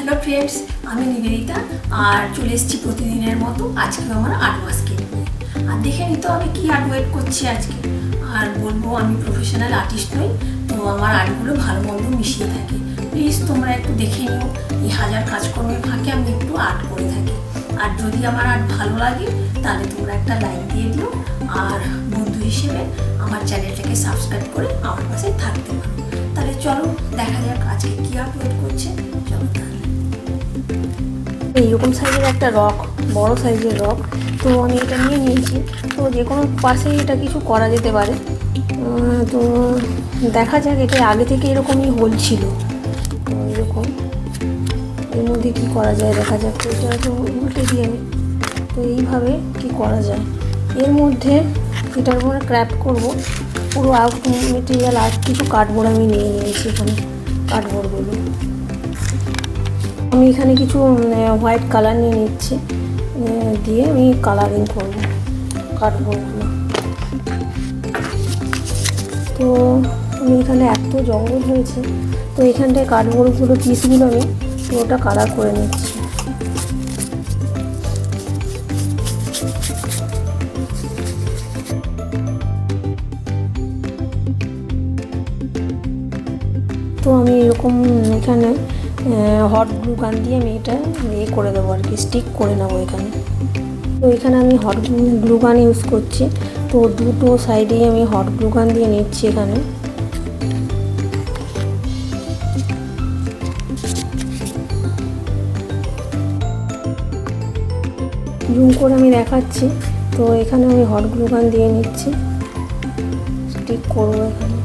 Hello friends, আমি নিবেদিতা আর চলে এসেছি প্রতিদিনের মতো আজকেও আমার আর্ট বাস্কেট নিয়ে। আর দেখে নিতো আমি কি আর্ট ওয়েট করছি আজকে। আর বলবো আমি প্রফেশনাল আর্টিস্ট নই, তো আমার আর্টগুলো ভালো মন্দ মিশিয়ে থাকে। প্লিজ তোমরা একটু দেখে নিও, এই হাজার কাজকর্মের ফাঁকে আমি একটু আর্ট করে থাকি। আর যদি আমার আর্ট ভালো লাগে তাহলে তোমরা একটা লাইক দিয়ে দিও, আর বন্ধু হিসেবে আমার চ্যানেলটাকে সাবস্ক্রাইব করে আমার পাশে থাকতে পারো। তাহলে চলো দেখা যাক আজকে কি আর্ট ওয়েট করছে। চলো তাহলে। এইরকম সাইজের একটা রক, বড় সাইজের রক, তো আমি এটা নিয়ে নিয়েছি। তো যে কোনো পাশে এটা কিছু করা যেতে পারে। তো দেখা যাক, এটা আগে থেকে এরকমই হোল ছিল, তো এরকম এর মধ্যে কী করা যায় দেখা যাক। তো এটা তো উল্টে দিয়ে আমি তো এইভাবে কি করা যায় এর মধ্যে, এটার উপরে ক্র্যাফট করব। পুরো আউট মেটেরিয়াল আর কিছু কার্ডবোর্ড আমি নিয়ে নিয়েছি। এখানে কার্ডবোর্ডগুলো আমি এখানে কিছু হোয়াইট কালার নিয়ে নিচ্ছি, দিয়ে আমি কালারিং করব কার্ডবোর্ডগুলো। তো আমি এখানে এত জঙ্গল হয়েছে, তো এখানটায় কার্ডবোর্ডগুলো পিসগুলো আমি পুরোটা কালার করে নিচ্ছি। তো আমি এরকম এখানে হট গ্লু গান দিয়ে আমি এটা করে দেবো আর কি, স্টিক করে নেবো এখানে। তো এখানে আমি হট গ্লু গান ইউজ করছি, তো দুটো সাইডেই আমি হট গ্লু গান দিয়ে নিচ্ছি এখানে। জুম করে আমি দেখাচ্ছি। তো এখানে আমি হট গ্লু গান দিয়ে নিচ্ছি, স্টিক করবো এখানে।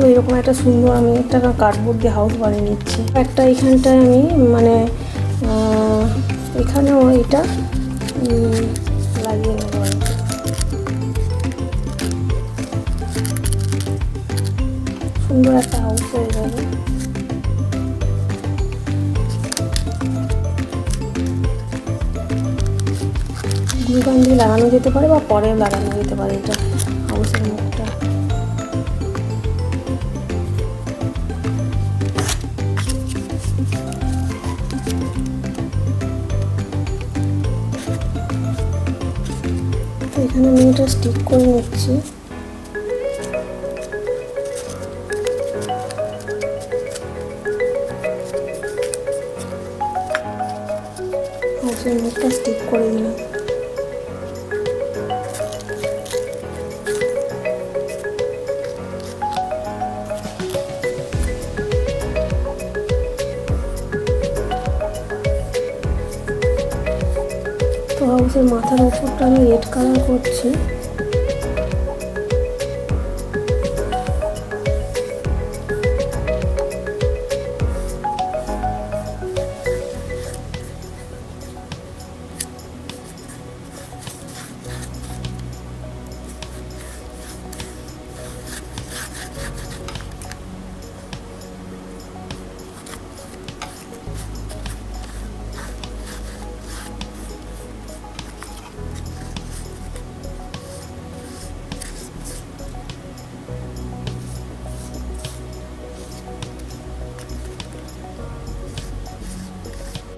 তো এরকম একটা সুন্দর আমি একটা কার্ডবোর্ড দিয়ে হাউস বানিয়ে নিচ্ছি। একটা এখানটায় আমি মানে এখানেও এটা লাগিয়ে নেবো আর কি। সুন্দর একটা হাউস হয়ে যাবে। গ্লু গান দিয়ে লাগানো যেতে পারে বা পরেও লাগানো যেতে পারে এটা হাউসের মুখটা। এখানে আমি এটা স্টিক করে নিচ্ছি। হাউসের মুখটা স্টিক করে দিলাম। তো হাউসের মাথার উপরটা আমি রেড কালার করছি।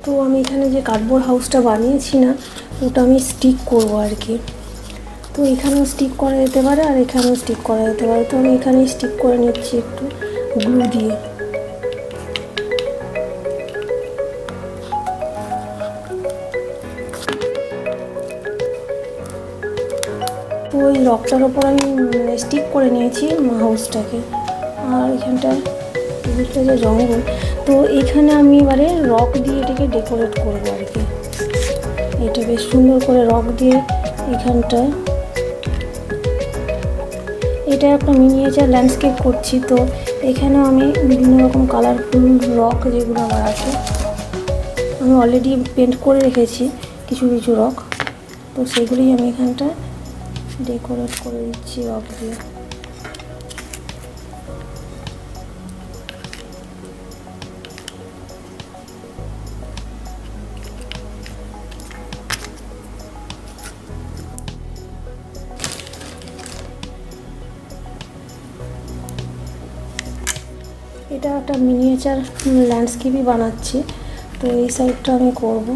তো আমি এখানে যে কার্ডবোর্ড হাউসটা বানিয়েছি না, ওটা আমি স্টিক করবো আর কি। তো এখানেও স্টিক করা যেতে পারে আর এখানেও স্টিক করা যেতে পারে। তো আমি এখানে স্টিক করে নিচ্ছি একটু গ্লু দিয়ে। তো ওই রকটার ওপর আমি স্টিক করে নিয়েছি হাউসটাকে। আর এখানটায় যে জঙ্গল, তো এখানে আমি এবারে রক দিয়ে এটাকে ডেকোরেট করবো আর কি। এটা বেশ সুন্দর করে রক দিয়ে এখানটায়, এটা একটা মিনিয়েচার ল্যান্ডস্কেপ করছি। তো এখানেও আমি বিভিন্ন রকম কালারফুল রক যেগুলো আমার আছে, আমি অলরেডি পেন্ট করে রেখেছি কিছু কিছু রক, তো সেগুলোই আমি এখানটায় ডেকোরেট করে দিচ্ছি রক দিয়ে। এটা একটা মিনিয়েচার ল্যান্ডস্কেপই বানাচ্ছি, তো এই সাইডটা আমি করব।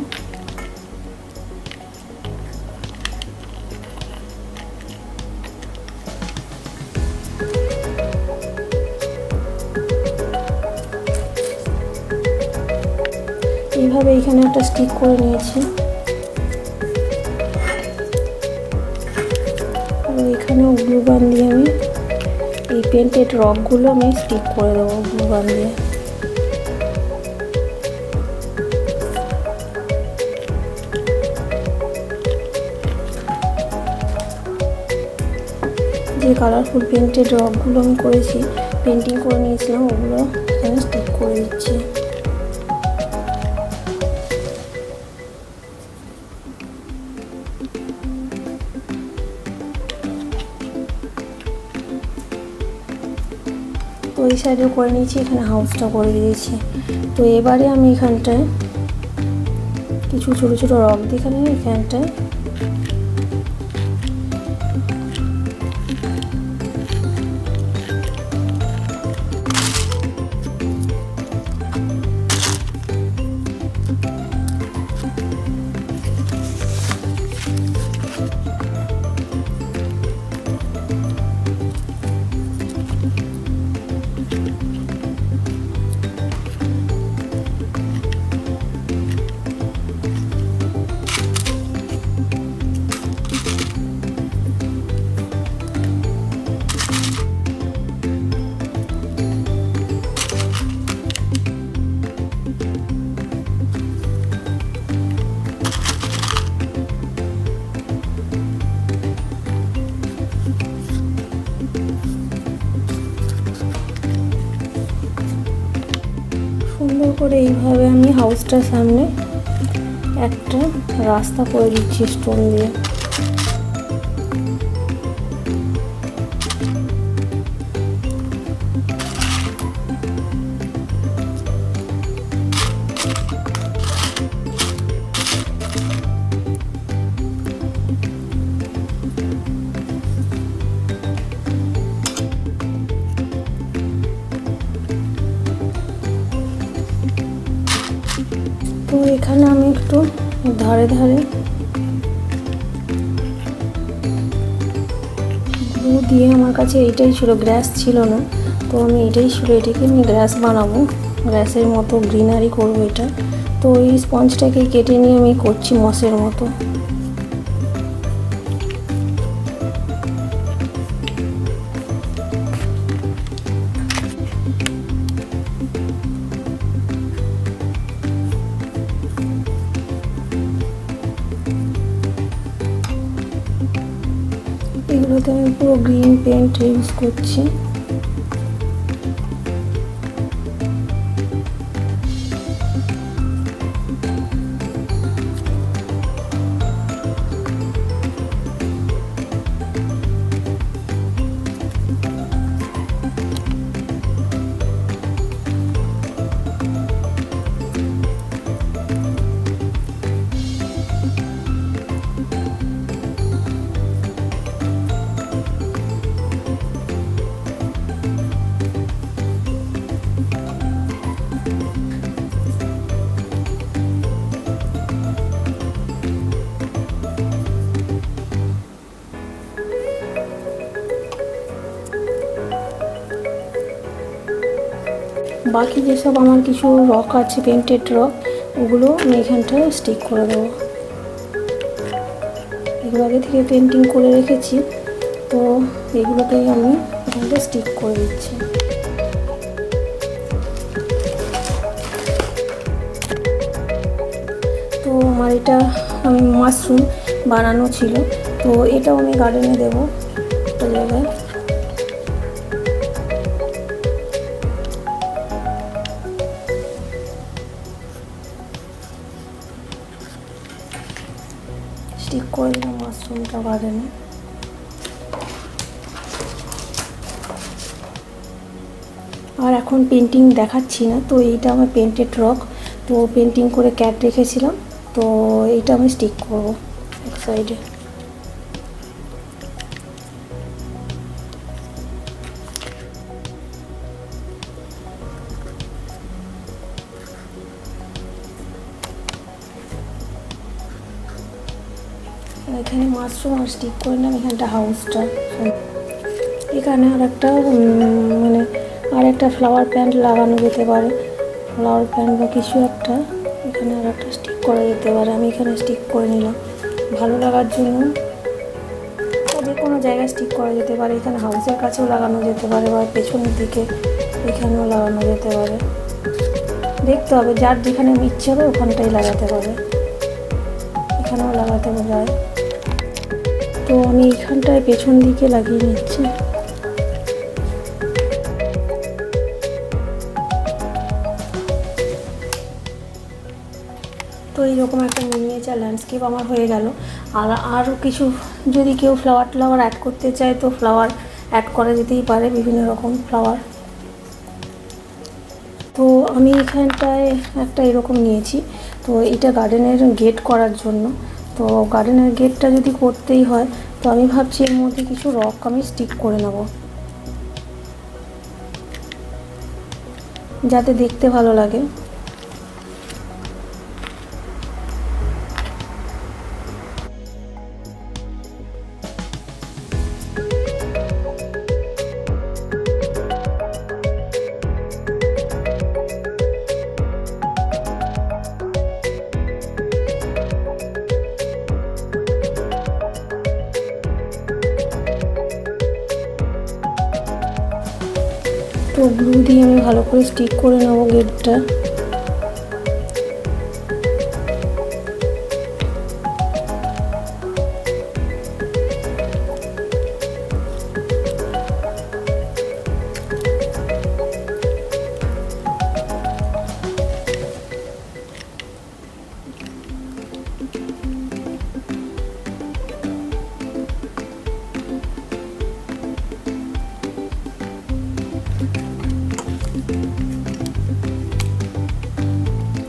এইভাবে এখানে একটা স্টিক করে নিয়েছি, আর এখানেও গ্লু গান দিয়ে আমি এই পেন্টেড রকগুলো আমি স্টিক করে দেবো গ্লু গান দিয়ে। যে কালারফুল পেন্টেড রকগুলো আমি করেছি, পেন্টিং করে নিয়েছিলাম, ওগুলো এখানে স্টিক করে দিচ্ছি। ওই সাইডেও করে নিয়েছি, এখানে হাউসটা করে দিয়েছি। তো এবারে আমি এখানটায় কিছু ছোটো ছোটো রক দিয়ে এখানটায় সুন্দর করে এইভাবে আমি হাউসটার সামনে একটা রাস্তা করে দিচ্ছি স্টোন দিয়ে। তো এখানে আমি একটু ধারে ধারে গ্লু দিয়ে, আমার কাছে এইটাই ছিল, গ্রাস ছিল না, তো আমি এটাই ছিল, এটাকে আমি গ্রাস বানাবো, গ্রাসের মতো গ্রিনারি করবো এটা। তো এই স্পঞ্জটাকে কেটে নিয়ে আমি করছি মসের মতো। এগুলোতে আমি পুরো গ্রিন পেন্ট ইউজ করছি। বাকি যেসব আমার কিছু রক আছে, পেন্টেড রক, ওগুলো আমি এখানটায় স্টিক করে দেবো। এগুলো আগে থেকে পেন্টিং করে রেখেছি, তো এগুলোতেই আমি এখানটায় স্টিক করে দিচ্ছি। তো আমার এটা আমি মাশরুম বানানো ছিল, তো এটাও আমি গার্ডেনে দেবো একটা জায়গায়। স্টিক করে দিলাম মাশরুমটা গার্ডেনে। আর এখন পেন্টিং দেখাচ্ছি না, তো এইটা আমার পেন্টেড রক, তো পেন্টিং করে ক্যাট রেখেছিলাম, তো এইটা আমি স্টিক করবো এক সাইডে। এখানে মাশরুম আর স্টিক করে নিলাম, এখানটা হাউসটা। এখানে আর একটা মানে আর একটা ফ্লাওয়ার প্যান্ট লাগানো যেতে পারে, ফ্লাওয়ার প্যান্ট বা কিছু একটা। এখানে আর একটা স্টিক করা যেতে পারে, আমি এখানে স্টিক করে নিলাম ভালো লাগার জন্য। যে কোনো জায়গায় স্টিক করা যেতে পারে, এখানে হাউসের কাছেও লাগানো যেতে পারে বা পেছনের দিকে এখানেও লাগানো যেতে পারে। দেখতে হবে যার যেখানে ইচ্ছে হবে ওখানটাই লাগাতে পারে, এখানেও লাগাতে যায়। তো আমি এইখানটায় পেছন দিকে লাগিয়ে নিচ্ছি। তো এইরকম একটা মিনিয়েচার ল্যান্ডস্কেপ আমার হয়ে গেল। আর আরও কিছু যদি কেউ ফ্লাওয়ার অ্যাড করতে চায় তো ফ্লাওয়ার অ্যাড করা যেতেই পারে, বিভিন্ন রকম ফ্লাওয়ার। তো আমি এখানটায় একটা এরকম নিয়েছি, তো এটা গার্ডেনের গেট করার জন্য। তো গার্ডেনের গেটটা যদি করতেই হয় তো আমি ভাবছি এর মধ্যে কিছু রক আমি স্টিক করে নেব, যাতে দেখতে ভালো লাগে। তো গ্লু দিয়ে আমি ভালো করে স্টিক করে নেবো গেটটা।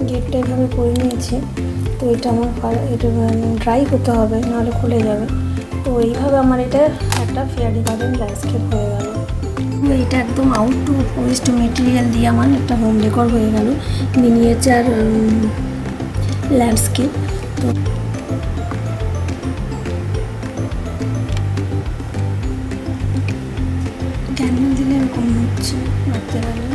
গেটটা এভাবে করে নিয়েছি। তো এটা আমার এটা ড্রাই হতে হবে, নাহলে খুলে যাবে। তো এইভাবে আমার এটা একটা ফেয়ারি গার্ডেন ল্যান্ডস্কেপ হয়ে গেল। এটা একদম আউট টু ওয়েস্ট মেটেরিয়াল দিয়ে আমার একটা হোম ডেকর হয়ে গেল, মিনিয়েচার ল্যান্ডস্কেপ। তো ক্যান্ডেল দিলে এরকম হচ্ছে রাখতে গেলে।